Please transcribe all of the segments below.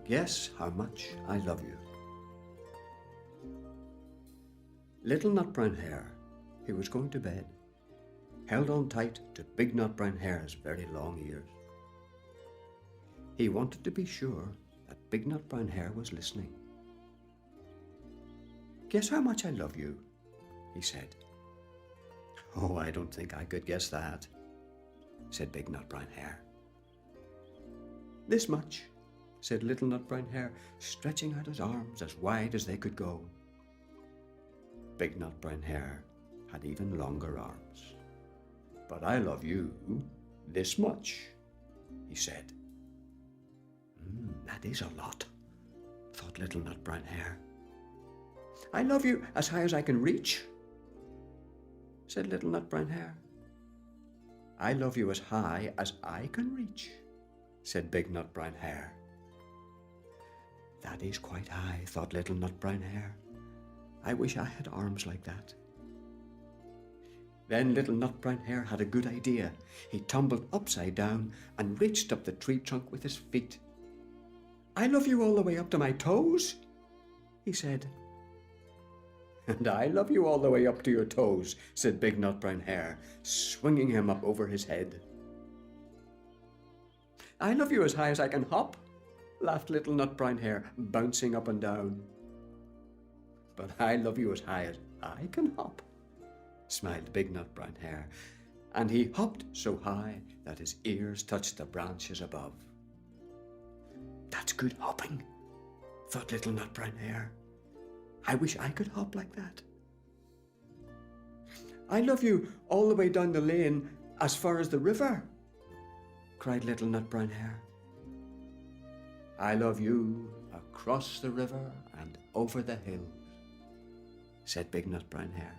Guess how much I love you. Little Nut Brown Hare, who was going to bed, held on tight to Big Nut Brown Hare's very long ears. He wanted to be sure that Big Nut Brown Hare was listening. Guess how much I love you, he said. Oh, I don't think I could guess that, said Big Nut Brown Hare. This much, said Little Nut Brown Hare, stretching out his arms as wide as they could go. Big Nut Brown Hare had even longer arms. But I love you this much, he said. That is a lot, thought Little Nut Brown Hare. I love you as high as I can reach, said Little Nut Brown Hare. I love you as high as I can reach, said Big Nut Brown Hare. That is quite high, thought Little Nut Brown Hare. I wish I had arms like that. Then Little Nut Brown Hare had a good idea. He tumbled upside down and reached up the tree trunk with his feet. I love you all the way up to my toes, he said. And I love you all the way up to your toes, said Big Nut Brown Hare, swinging him up over his head. I love you as high as I can hop, laughed Little Nut Brown Hare, bouncing up and down. But I love you as high as I can hop, smiled Big Nut Brown Hare, and he hopped so high that his ears touched the branches above. That's good hopping, thought Little Nut Brown Hare. I wish I could hop like that. I love you all the way down the lane as far as the river, cried Little Nut Brown Hare. I love you across the river and over the hills, said Big Nut Brown Hare.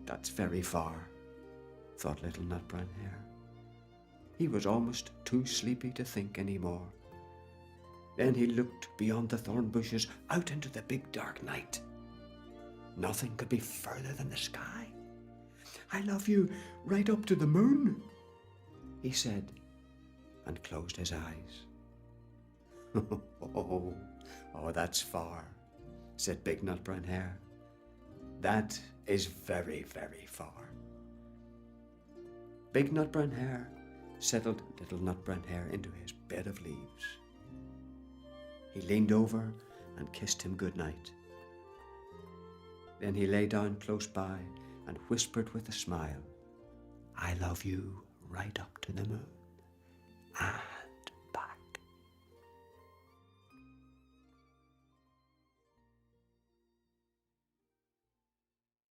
That's very far, thought Little Nut Brown Hare. He was almost too sleepy to think any more. Then he looked beyond the thorn bushes out into the big dark night. Nothing could be further than the sky. I love you right up to the moon, he said, and closed his eyes. Oh, that's far, said Big Nut Brown Hare. That is very, very far. Big Nut Brown Hare settled Little Nut Brown Hare into his bed of leaves. He leaned over and kissed him good night. Then he lay down close by and whispered with a smile, I love you right up to the moon.